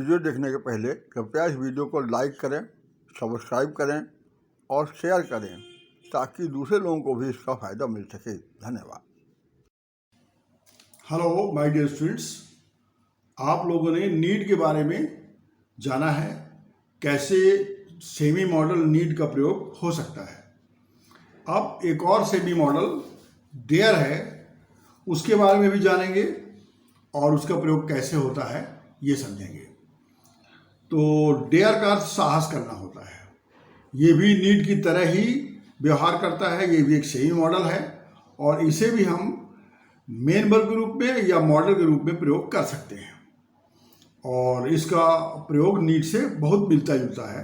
Video देखने के पहले कृपया इस वीडियो को लाइक करें, सब्सक्राइब करें और शेयर करें ताकि दूसरे लोगों को भी इसका फ़ायदा मिल सके। धन्यवाद। हेलो माय डियर स्टूडेंट्स, आप लोगों ने नीट के बारे में जाना है, कैसे सेमी मॉडल नीट का प्रयोग हो सकता है। अब एक और सेमी मॉडल डेयर है, उसके बारे में भी जानेंगे और उसका प्रयोग कैसे होता है ये समझेंगे। तो डेयर का अर्थ साहस करना होता है। ये भी नीट की तरह ही व्यवहार करता है, ये भी एक सेमी मॉडल है और इसे भी हम मेन वर्ब के रूप में या मॉडल के रूप में प्रयोग कर सकते हैं। और इसका प्रयोग नीट से बहुत मिलता जुलता है,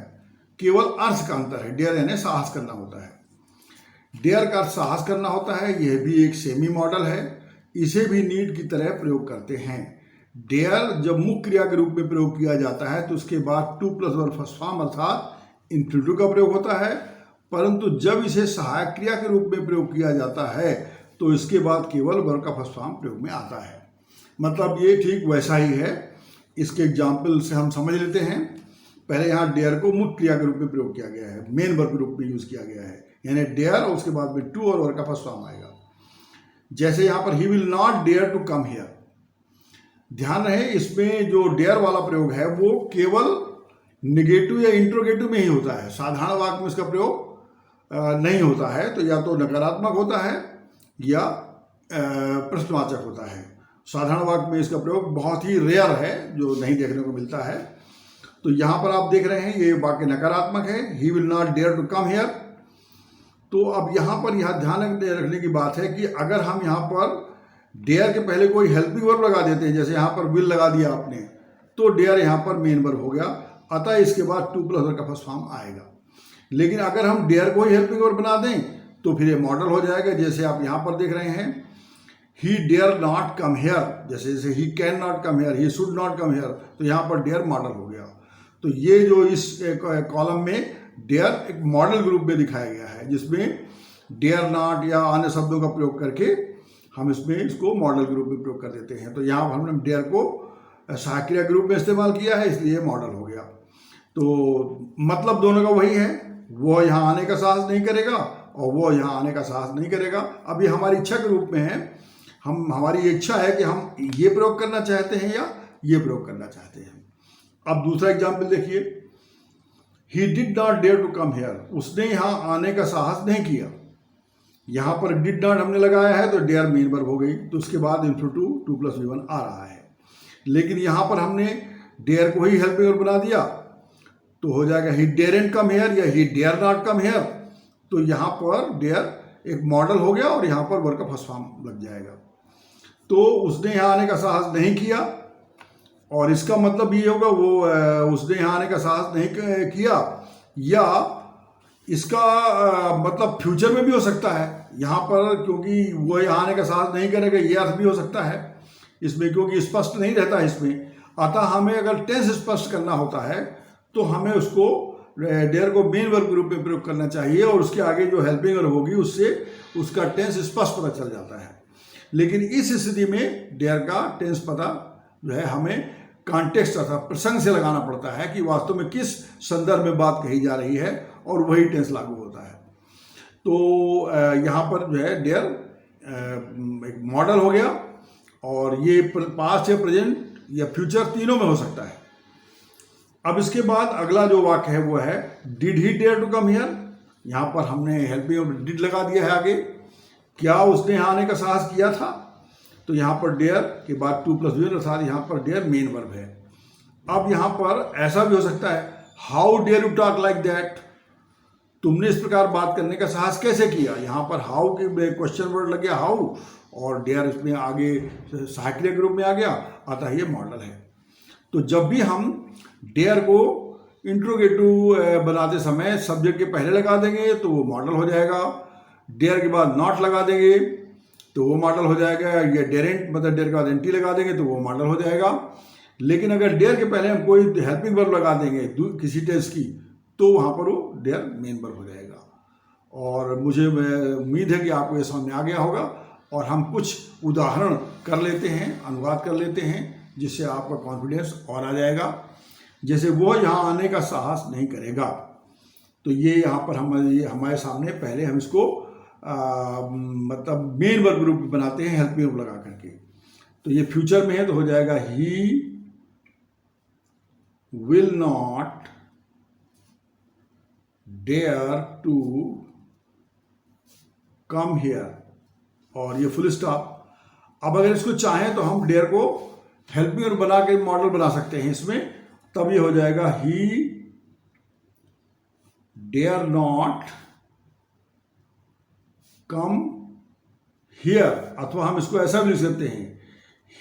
केवल अर्थ का अंतर है। डेयर यानी साहस करना होता है, डेयर का अर्थ साहस करना होता है। यह भी एक सेमी मॉडल है, इसे भी नीट की तरह प्रयोग करते हैं। डेयर जब मुख्य क्रिया के रूप में प्रयोग किया जाता है तो उसके बाद two plus verb first form अर्थात इंफ्initive का प्रयोग होता है, परंतु जब इसे सहायक क्रिया के रूप में प्रयोग किया जाता है तो इसके बाद केवल वर्ब का फर्स्ट फॉर्म प्रयोग में आता है। मतलब ये ठीक वैसा ही है। इसके एग्जाम्पल से हम समझ लेते हैं। पहले यहाँ डेयर को मुख्य क्रिया के रूप में प्रयोग किया गया है, मेन वर्ब के रूप में यूज किया गया है, यानी डेयर और उसके बाद में टू और वर्ब का फर्स्ट फॉर्म आएगा। जैसे यहाँ पर he will not dare to come here. ध्यान रहे, इसमें जो डेयर वाला प्रयोग है वो केवल निगेटिव या इंट्रोगेटिव में ही होता है। साधारण वाक्य में इसका प्रयोग नहीं होता है, तो या तो नकारात्मक होता है या प्रश्नवाचक होता है। साधारण वाक्य में इसका प्रयोग बहुत ही रेयर है, जो नहीं देखने को मिलता है। तो यहाँ पर आप देख रहे हैं ये वाक्य नकारात्मक है, he will not dare to come here. तो अब यहाँ पर ध्यान रखने की बात है कि अगर हम यहाँ पर डेयर के पहले कोई हेल्पिंग वर्ब लगा देते हैं, जैसे यहाँ पर विल लगा दिया आपने, तो डेयर यहाँ पर मेन वर्ब हो गया, अतः इसके बाद टू प्लस वर्ब का फर्स्ट फॉर्म आएगा। लेकिन अगर हम डेयर को ही हेल्पिंग वर्ब बना दें तो फिर ये मॉडल हो जाएगा। जैसे आप यहाँ पर देख रहे हैं, he dare not come here, जैसे he can not come here, he should not come here, तो यहाँ पर डेयर मॉडल हो गया। तो ये जो इस कॉलम में डेयर एक मॉडल के रूप में दिखाया गया है, जिसमें डेयर नॉट या अन्य शब्दों का प्रयोग करके हम इसमें इसको मॉडल के रूप में प्रयोग कर देते हैं। तो यहाँ हमने डेयर को सहायक क्रिया के रूप में इस्तेमाल किया है, इसलिए मॉडल हो गया। तो मतलब दोनों का वही है, वो यहाँ आने का साहस नहीं करेगा और वो यहाँ आने का साहस नहीं करेगा। अब ये हमारी इच्छा के रूप में है, हमारी इच्छा है कि हम ये प्रयोग करना चाहते हैं या ये प्रयोग करना चाहते हैं। अब दूसरा एग्जाम्पल देखिए, he did not dare to come here, उसने यहाँ आने का साहस नहीं किया। यहाँ पर डिड नॉट हमने लगाया है तो डेयर मेन वर्ब हो गई, तो उसके बाद इंफ्initive टू प्लस V1 आ रहा है। लेकिन यहाँ पर हमने डेयर को ही हेल्पिंग वर्ब बना दिया तो हो जाएगा ही डेयरंट कम हियर या he dare not come here. तो यहाँ पर डेयर एक मॉडल हो गया और यहाँ पर वर्ब का फर्स्ट फॉर्म लग जाएगा। तो उसने यहाँ आने का साहस नहीं किया और इसका मतलब ये होगा वो उसने यहाँ आने का साहस नहीं किया, या इसका मतलब फ्यूचर में भी हो सकता है यहाँ पर, क्योंकि वो यहाँ आने का साहस नहीं करेगा, ये अर्थ भी हो सकता है इसमें, क्योंकि स्पष्ट नहीं रहता इसमें। अतः हमें अगर टेंस स्पष्ट करना होता है तो हमें उसको डेयर को मेन वर्ब के रूप में प्रयोग करना चाहिए और उसके आगे जो हेल्पिंग वर्ब होगी उससे उसका टेंस स्पष्ट पता चल जाता है। लेकिन इस स्थिति में डेयर का टेंस पता जो है हमें कॉन्टेक्स्ट अर्थात प्रसंग से लगाना पड़ता है कि वास्तव में किस संदर्भ में बात कही जा रही है, और वही टेंस लागू होता है। तो यहाँ पर जो है डेयर एक मॉडल हो गया और ये पास्ट या प्रेजेंट या फ्यूचर तीनों में हो सकता है। अब इसके बाद अगला जो वाक्य है वो है did he dare to come here. यहाँ पर हमने हेल्पिंग डिड लगा दिया है आगे, क्या उसने यहाँ आने का साहस किया था, तो यहाँ पर डेयर के बाद टू प्लस V1 अर्थात यहाँ पर डेयर मेन वर्ब है। अब यहाँ पर ऐसा भी हो सकता है, how dare you talk like that, तुमने इस प्रकार बात करने का साहस कैसे किया। यहाँ पर हाउ के क्वेश्चन वर्ड लग गया हाउ, और डेयर इसमें आगे सहायक क्रिया के रूप में आ गया, अतः ये मॉडल है। तो जब भी हम डेयर को इंट्रोगेटिव बनाते समय सब्जेक्ट के पहले लगा देंगे तो वो मॉडल हो जाएगा, डेयर के बाद नॉट लगा देंगे तो वो मॉडल हो जाएगा, या डेरेंट मतलब डेयर के बाद एंटी लगा देंगे तो वो मॉडल हो जाएगा। लेकिन अगर डेयर के पहले हम कोई हेल्पिंग वर्ब लगा देंगे किसी टेंस की, तो वहाँ पर वो डेयर मेन वर्ब हो जाएगा। और मुझे उम्मीद है कि आपको ये समझ में आ गया होगा, और हम कुछ उदाहरण कर लेते हैं, अनुवाद कर लेते हैं, जिससे आपका कॉन्फिडेंस और आ जाएगा। जैसे वो यहाँ आने का साहस नहीं करेगा। तो ये यहाँ पर हमारे सामने पहले हम इसको मतलब मेन वर्ब ग्रुप बनाते हैं हेल्पिंग वर्ब लगा करके। तो ये फ्यूचर में है तो हो जाएगा he will not dare to come here, और ये फुल स्टॉप। अब अगर इसको चाहें तो हम डेयर को हेल्पिंग वर्ब बना के मॉडल बना सकते हैं इसमें, तब ये हो जाएगा he dare not come here, अथवा हम इसको ऐसा भी लिख सकते हैं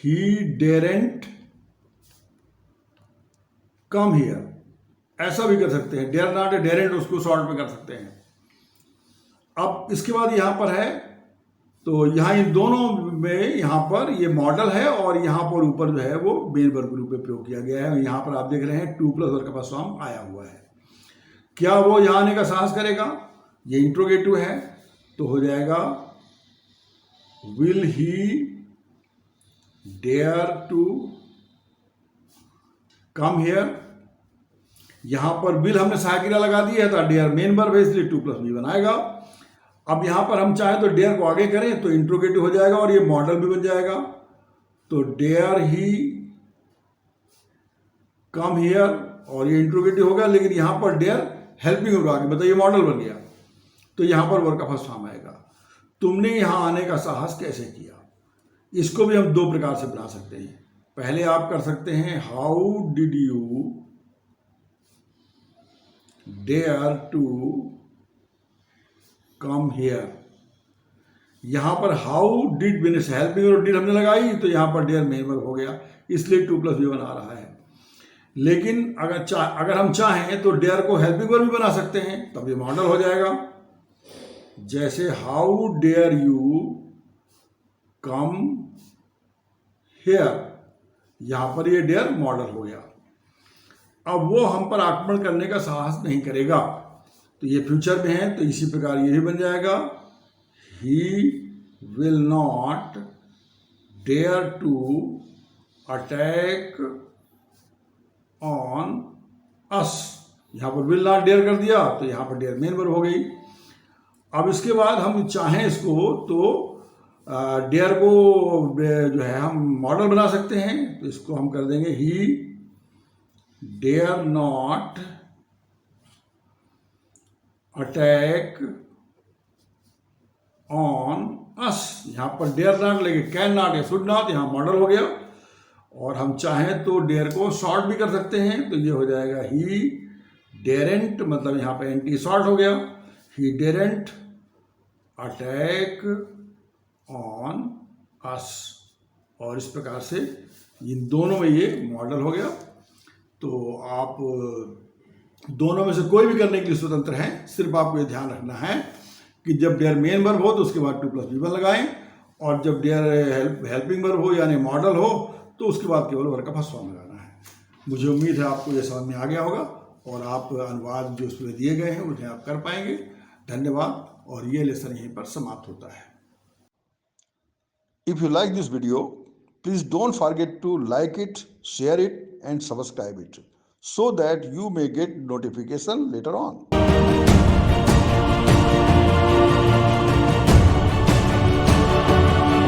ही डेरेंट कम हियर, ऐसा भी कर सकते हैं। डेयर नॉट या डेरेंट उसको शॉर्ट में कर सकते हैं। अब इसके बाद यहां पर है, तो यहाँ इन दोनों में यहाँ पर ये मॉडल है और यहाँ पर ऊपर जो है वो मेन वर्ब ग्रुप में प्रयोग किया गया है। यहाँ पर आप देख रहे हैं 2 प्लस वर्ब का फर्स्ट फॉर्म आया हुआ है। क्या वो यहाँ आने का साहस करेगा? ये इंट्रोगेटिव है तो हो जाएगा will he dare to come here. यहां पर विल हमने सहायक क्रिया लगा दी है तो डेयर मेन वर्ब है, इसलिए 2 प्लस वी बनाएगा। अब यहां पर हम चाहें तो डेयर को आगे करें तो इंट्रोगेटिव हो जाएगा और ये मॉडल भी बन जाएगा। तो डेयर ही कम हियर, और ये इंट्रोगेटिव होगा, लेकिन यहां पर डेयर हेल्पिंग होगा आगे, मतलब ये मॉडल बन गया। तो यहां पर वर्ब का फर्स्ट फॉर्म आएगा। तुमने यहां आने का साहस कैसे किया? इसको भी हम 2 प्रकार से बना सकते हैं। पहले आप कर सकते हैं how did you dare to come here. यहां पर हाउ डिड मैंने हेल्पिंग और डिड हमने लगाई तो यहां पर डेयर मेन वर्ब हो गया, इसलिए 2 प्लस वी बना रहा है। लेकिन अगर हम चाहें तो डेयर को हेल्पिंग वर्ब भी बना सकते हैं, तब ये मॉडल हो जाएगा। जैसे how dare you come here, यहां पर ये डेयर मॉडल हो गया। अब वो हम पर आक्रमण करने का साहस नहीं करेगा, तो ये फ्यूचर में है तो इसी प्रकार ये भी बन जाएगा he will not dare to attack on us. यहां पर विल नॉट डेयर कर दिया तो यहां पर डेयर मेन वर्ब हो गई। अब इसके बाद हम चाहें इसको तो डेयर को जो है हम मॉडल बना सकते हैं, तो इसको हम कर देंगे he dare not attack on us. यहां पर डेयर नॉट लगे, कैन नॉट या शुड नॉट, यहां मॉडल हो गया। और हम चाहें तो डेयर को शॉर्ट भी कर सकते हैं, तो ये हो जाएगा ही डेरेंट, मतलब यहां पर एंटी शॉर्ट हो गया, ही डेरेंट अटैक ऑन अस। और इस प्रकार से इन दोनों में ये मॉडल हो गया। तो आप दोनों में से कोई भी करने के लिए स्वतंत्र हैं, सिर्फ आपको ये ध्यान रखना है कि जब डेयर मेन वर्ब हो तो उसके बाद 2 प्लस वी वन लगाएं, और जब डेयर हेल्पिंग वर्ब हो यानी मॉडल हो तो उसके बाद केवल वर्ब का फर्स्ट फॉर्म लगाना है। मुझे उम्मीद है आपको ये समझ में आ गया होगा और आप अनुवाद जो उसमें दिए गए हैं उन्हें आप कर पाएंगे। धन्यवाद, और ये लेसन यहीं पर समाप्त होता है। If you like this video, please don't forget to like it, share it and subscribe it so that you may get notification later on.